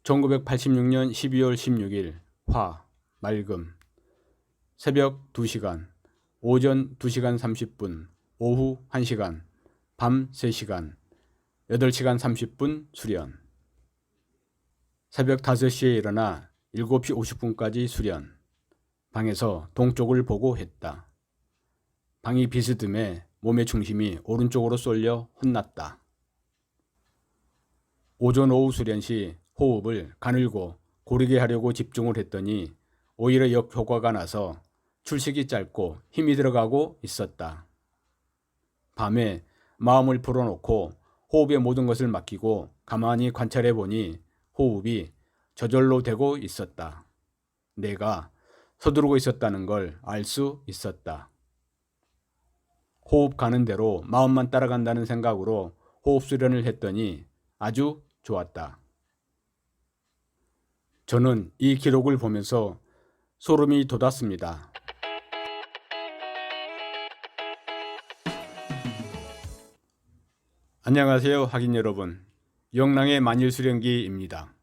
1986년 12월 16일 화, 맑음. 새벽 2시간, 오전 2시간 30분, 오후 1시간, 밤 3시간, 8시간 30분 수련. 새벽 5시에 일어나 7시 50분까지 수련. 방에서 동쪽을 보고 했다. 방이 비스듬해 몸의 중심이 오른쪽으로 쏠려 혼났다. 오전 오후 수련 시 호흡을 가늘고 고르게 하려고 집중을 했더니 오히려 역효과가 나서 출식이 짧고 힘이 들어가고 있었다. 밤에 마음을 풀어놓고 호흡의 모든 것을 맡기고 가만히 관찰해 보니 호흡이 저절로 되고 있었다. 내가 서두르고 있었다는 걸 알 수 있었다. 호흡 가는 대로 마음만 따라간다는 생각으로 호흡 수련을 했더니 아주 좋았다. 저는 이 기록을 보면서 소름이 돋았습니다. 안녕하세요, 학인 여러분. 영랑의 만일수련기입니다.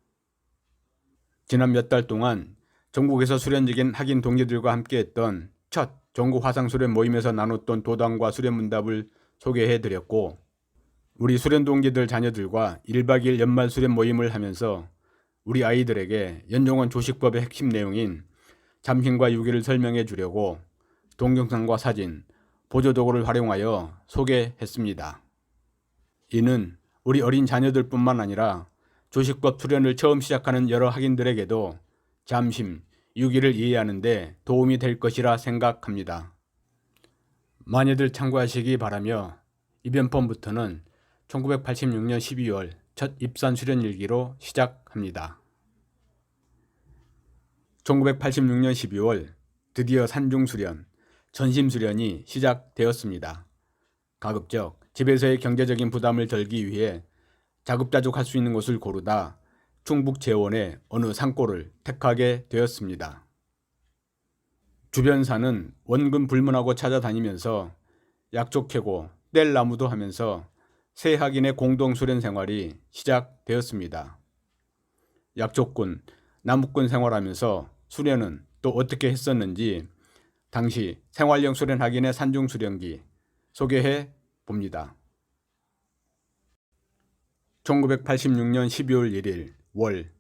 지난 몇 달 동안 전국에서 수련 중인 학인 동료들과 함께했던 첫 전국 화상수련 모임에서 나눴던 도담과 수련문답을 소개해드렸고, 우리 수련 동기들 자녀들과 1박 2일 연말 수련 모임을 하면서 우리 아이들에게 연종원 조식법의 핵심 내용인 잠힘과 유기를 설명해 주려고 동영상과 사진, 보조도구를 활용하여 소개했습니다. 이는 우리 어린 자녀들 뿐만 아니라 조식법 수련을 처음 시작하는 여러 학인들에게도 잠심, 유기를 이해하는 데 도움이 될 것이라 생각합니다. 많이들 참고하시기 바라며 이번 편부터는 1986년 12월 첫 입산 수련 일기로 시작합니다. 1986년 12월 드디어 산중수련, 전심수련이 시작되었습니다. 가급적 집에서의 경제적인 부담을 덜기 위해 자급자족할 수 있는 곳을 고르다 충북 제원의 어느 산골을 택하게 되었습니다. 주변 산은 원근 불문하고 찾아다니면서 약초 캐고 뗄 나무도 하면서 세 학인의 공동 수련 생활이 시작되었습니다. 약초꾼, 나무꾼 생활하면서 수련은 또 어떻게 했었는지 당시 생활형 수련 학인의 산중 수련기 소개해 봅니다. 1986년 12월 1일 월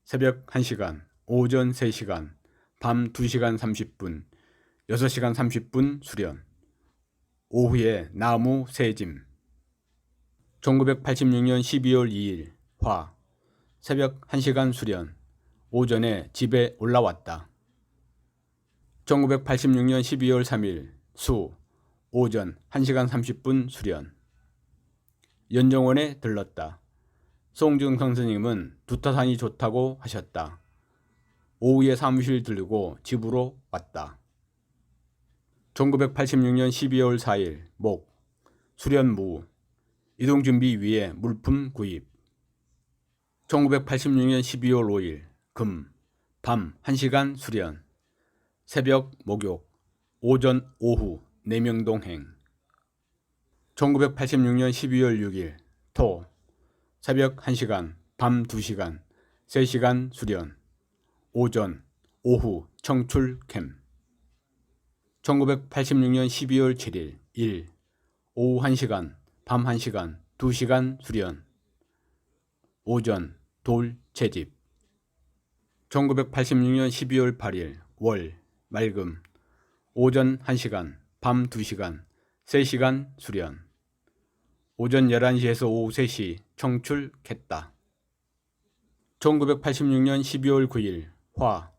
새벽 1시간, 오전 3시간, 밤 2시간 30분, 6시간 30분 수련. 오후에 나무 새짐. 1986년 12월 2일 화 새벽 1시간 수련. 오전에 집에 올라왔다. 1986년 12월 3일 수 오전 1시간 30분 수련. 연정원에 들렀다. 송중 선생님은 두타산이 좋다고 하셨다. 오후에 사무실 들르고 집으로 왔다. 1986년 12월 4일 목 수련무 이동준비 위해 물품 구입. 1986년 12월 5일 금 밤 1시간 수련. 새벽 목욕 오전 오후 내명동행. 1986년 12월 6일 토 새벽 1시간, 밤 2시간, 3시간 수련. 오전, 오후 청출 캠. 1986년 12월 7일 일 오후 1시간, 밤 1시간, 2시간 수련. 오전 돌 채집. 1986년 12월 8일 월 맑음 오전 1시간, 밤 2시간, 3시간 수련. 오전 11시에서 오후 3시 청출했다. 1986년 12월 9일 화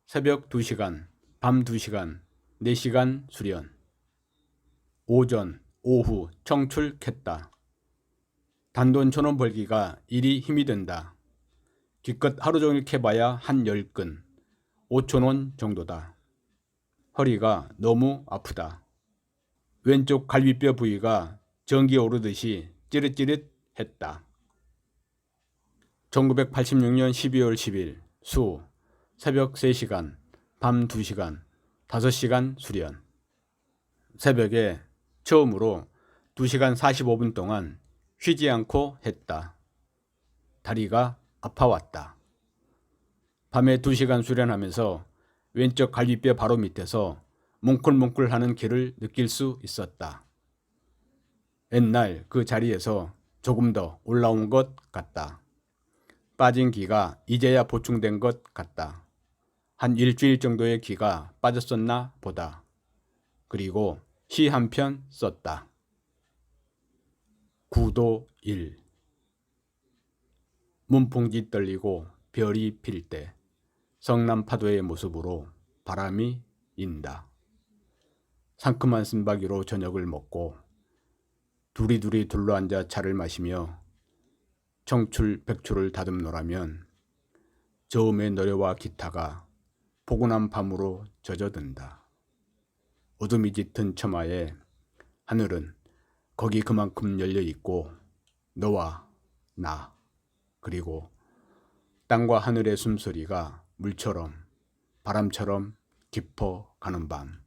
새벽 2시간, 밤 2시간, 4시간 수련. 오전, 오후 청출했다. 단돈 1,000원 벌기가 일이 힘이 든다. 기껏 하루 종일 캐봐야 한 10근, 5,000원 정도다. 허리가 너무 아프다. 왼쪽 갈비뼈 부위가 전기 오르듯이 찌릿찌릿했다. 1986년 12월 10일 수 새벽 3시간, 밤 2시간, 5시간 수련. 새벽에 처음으로 2시간 45분 동안 쉬지 않고 했다. 다리가 아파왔다. 밤에 2시간 수련하면서 왼쪽 갈비뼈 바로 밑에서 뭉클뭉클하는 기를 느낄 수 있었다. 옛날 그 자리에서 조금 더 올라온 것 같다. 빠진 기가 이제야 보충된 것 같다. 한 일주일 정도의 기가 빠졌었나 보다. 그리고 시 한 편 썼다. 구도 1. 문풍지 떨리고 별이 필 때 성남 파도의 모습으로 바람이 인다. 상큼한 쓴바귀로 저녁을 먹고 두리두리 둘러앉아 차를 마시며 청출 백추를 다듬노라면 저음의 노래와 기타가 포근한 밤으로 젖어든다. 어둠이 짙은 처마에 하늘은 거기 그만큼 열려있고 너와 나 그리고 땅과 하늘의 숨소리가 물처럼 바람처럼 깊어가는 밤.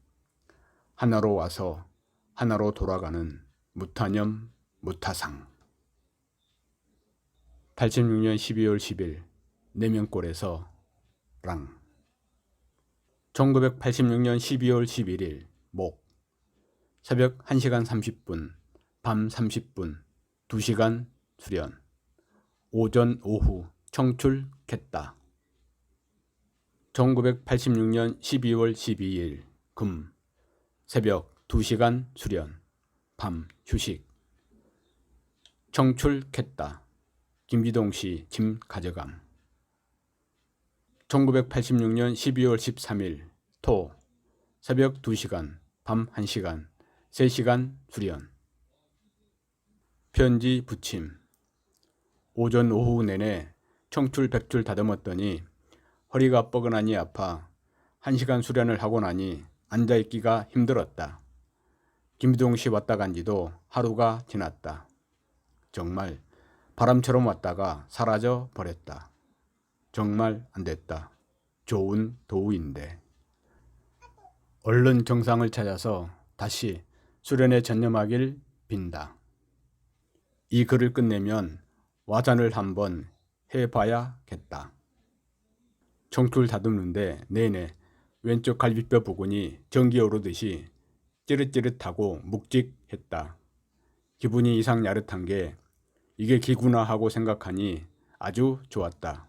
하나로 와서 하나로 돌아가는 무타념 무타상. 86년 12월 10일 내면골에서 랑. 1986년 12월 11일 목. 새벽 1시간 30분, 밤 30분, 2시간 수련. 오전 오후 청출했다. 1986년 12월 12일 금. 새벽 2시간 수련. 밤 휴식. 청출했다. 김기동씨 짐 가져감. 1986년 12월 13일 토. 새벽 2시간, 밤 1시간, 3시간 수련. 편지 부침. 오전 오후 내내 청출 백출 다듬었더니 허리가 뻐근하니 아파 1시간 수련을 하고 나니 앉아있기가 힘들었다. 김기동씨 왔다 간 지도 하루가 지났다. 정말 바람처럼 왔다가 사라져 버렸다. 정말 안됐다. 좋은 도우인데. 얼른 정상을 찾아서 다시 수련에 전념하길 빈다. 이 글을 끝내면 와잔을 한번 해봐야겠다. 청출 다듬는데 내내 왼쪽 갈비뼈 부근이 전기 오르듯이 찌릿찌릿하고 묵직했다. 기분이 이상 야릇한 게 이게 기구나 하고 생각하니 아주 좋았다.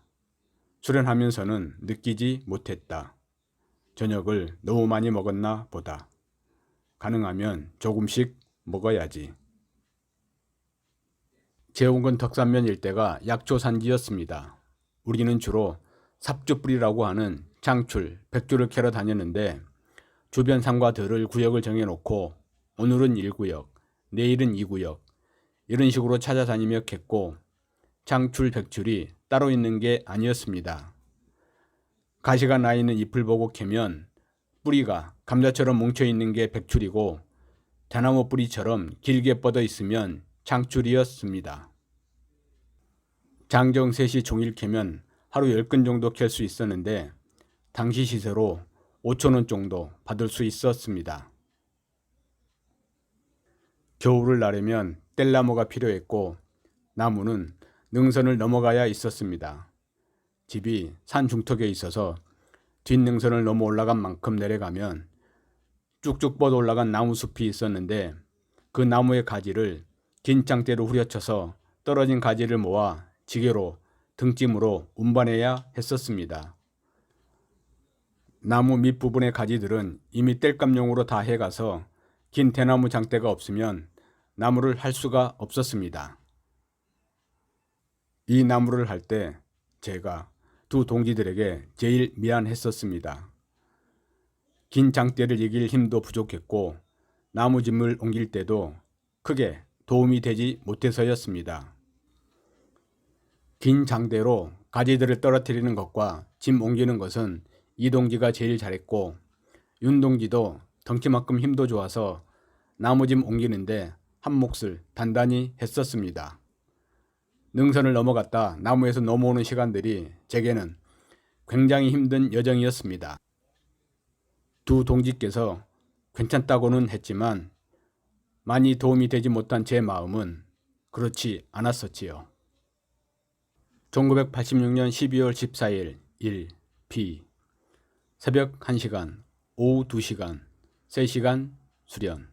수련하면서는 느끼지 못했다. 저녁을 너무 많이 먹었나 보다. 가능하면 조금씩 먹어야지. 제옥은 덕산면 일대가 약초 산지였습니다. 우리는 주로 삽주뿌리라고 하는 장출, 백주를 캐러 다녔는데 주변 산과 들을 구역을 정해놓고 오늘은 1구역, 내일은 2구역 이런 식으로 찾아다니며 캤고 장출, 백출이 따로 있는 게 아니었습니다. 가시가 나 있는 잎을 보고 캐면 뿌리가 감자처럼 뭉쳐있는 게 백출이고 대나무 뿌리처럼 길게 뻗어 있으면 장출이었습니다. 장정 셋이 종일 캐면 하루 10근 정도 캘 수 있었는데 당시 시세로 5,000원 정도 받을 수 있었습니다. 겨울을 나려면 뗄나무가 필요했고 나무는 능선을 넘어가야 있었습니다. 집이 산 중턱에 있어서 뒷능선을 넘어 올라간 만큼 내려가면 쭉쭉 뻗어 올라간 나무숲이 있었는데 그 나무의 가지를 긴 장대로 후려쳐서 떨어진 가지를 모아 지게로 등짐으로 운반해야 했었습니다. 나무 밑부분의 가지들은 이미 뗄감용으로 다 해가서 긴 대나무 장대가 없으면 나무를 할 수가 없었습니다. 이 나무를 할 때 제가 두 동지들에게 제일 미안했었습니다. 긴 장대를 이길 힘도 부족했고 나무짐을 옮길 때도 크게 도움이 되지 못해서였습니다. 긴 장대로 가지들을 떨어뜨리는 것과 짐 옮기는 것은 이 동지가 제일 잘했고 윤 동지도 덩치만큼 힘도 좋아서 나무짐 옮기는데 한 몫을 단단히 했었습니다. 능선을 넘어갔다 나무에서 넘어오는 시간들이 제게는 굉장히 힘든 여정이었습니다. 두 동지께서 괜찮다고는 했지만 많이 도움이 되지 못한 제 마음은 그렇지 않았었지요. 1986년 12월 14일 일 비. 새벽 1시간, 오후 2시간, 3시간 수련.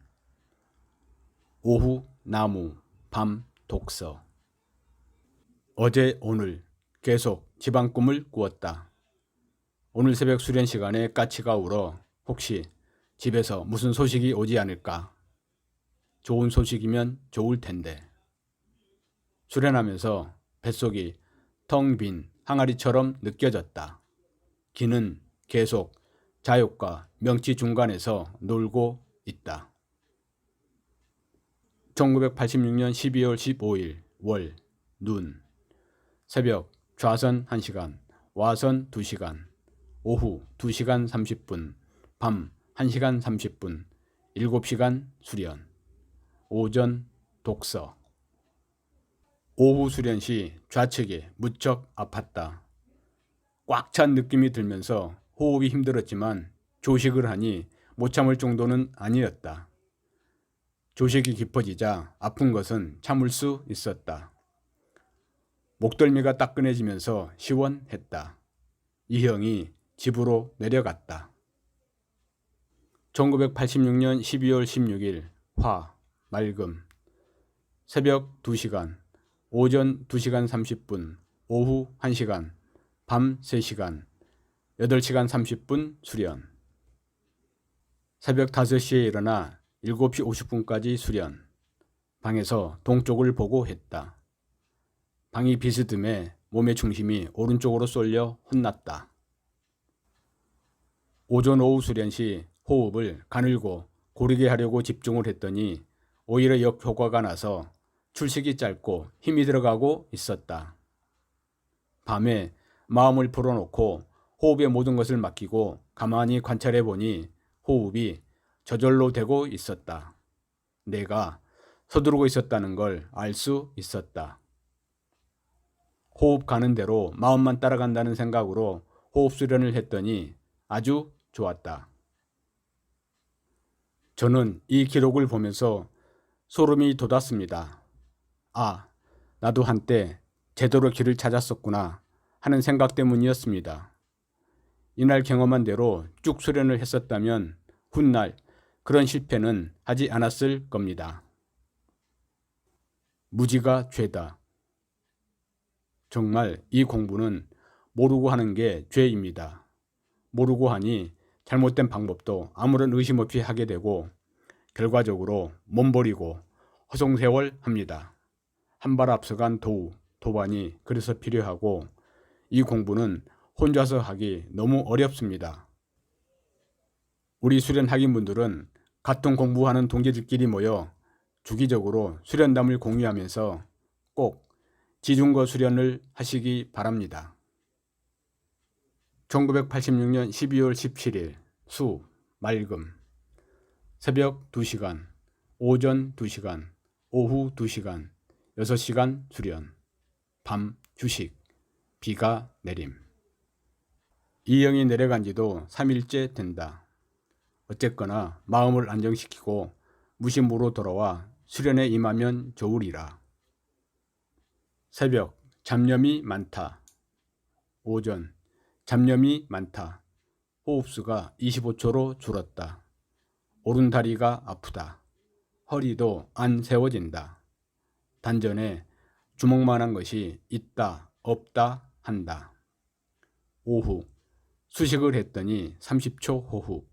오후 나무, 밤 독서. 어제 오늘 계속 집안 꿈을 꾸었다. 오늘 새벽 수련 시간에 까치가 울어 혹시 집에서 무슨 소식이 오지 않을까? 좋은 소식이면 좋을 텐데. 수련하면서 뱃속이 텅 빈 항아리처럼 느껴졌다. 기는 계속 자욕과 명치 중간에서 놀고 있다. 1986년 12월 15일 월 눈. 새벽 좌선 1시간, 와선 2시간, 오후 2시간 30분, 밤 1시간 30분, 7시간 수련. 오전 독서. 오후 수련 시 좌측이 무척 아팠다. 꽉 찬 느낌이 들면서 호흡이 힘들었지만 조식을 하니 못 참을 정도는 아니었다. 조식이 깊어지자 아픈 것은 참을 수 있었다. 목덜미가 따끈해지면서 시원했다. 이 형이 집으로 내려갔다. 1986년 12월 16일 화 맑음. 새벽 2시간, 오전 2시간 30분, 오후 1시간, 밤 3시간, 8시간 30분 수련. 새벽 5시에 일어나 7시 50분까지 수련. 방에서 동쪽을 보고 했다. 방이 비스듬해 몸의 중심이 오른쪽으로 쏠려 혼났다. 오전 오후 수련 시 호흡을 가늘고 고르게 하려고 집중을 했더니 오히려 역효과가 나서 출식이 짧고 힘이 들어가고 있었다. 밤에 마음을 풀어놓고 호흡의 모든 것을 맡기고 가만히 관찰해 보니 호흡이 저절로 되고 있었다. 내가 서두르고 있었다는 걸 알 수 있었다. 호흡 가는 대로 마음만 따라간다는 생각으로 호흡 수련을 했더니 아주 좋았다. 저는 이 기록을 보면서 소름이 돋았습니다. 아, 나도 한때 제대로 길을 찾았었구나 하는 생각 때문이었습니다. 이날 경험한 대로 쭉 수련을 했었다면 훗날 그런 실패는 하지 않았을 겁니다. 무지가 죄다. 정말 이 공부는 모르고 하는 게 죄입니다. 모르고 하니 잘못된 방법도 아무런 의심 없이 하게 되고 결과적으로 몸버리고 허송세월합니다. 한 발 앞서간 도우, 도반이 그래서 필요하고 이 공부는 혼자서 하기 너무 어렵습니다. 우리 수련 학인분들은 같은 공부하는 동기들끼리 모여 주기적으로 수련담을 공유하면서 꼭 지중거 수련을 하시기 바랍니다. 1986년 12월 17일 수 맑음. 새벽 2시간, 오전 2시간, 오후 2시간, 6시간 수련. 밤 휴식. 비가 내림. 이 형이 내려간 지도 3일째 된다. 어쨌거나 마음을 안정시키고 무심으로 돌아와 수련에 임하면 좋으리라. 새벽 잡념이 많다. 오전 잡념이 많다. 호흡수가 25초로 줄었다. 오른다리가 아프다. 허리도 안 세워진다. 단전에 주먹만한 것이 있다, 없다 한다. 오후 수식을 했더니 30초 호흡.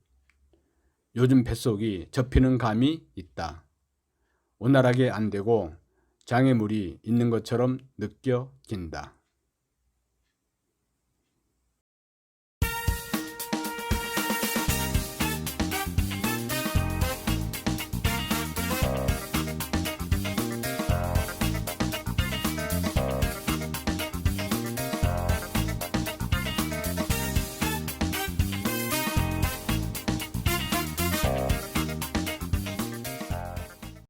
요즘 뱃속이 접히는 감이 있다. 원활하게 안 되고 장애물이 있는 것처럼 느껴진다.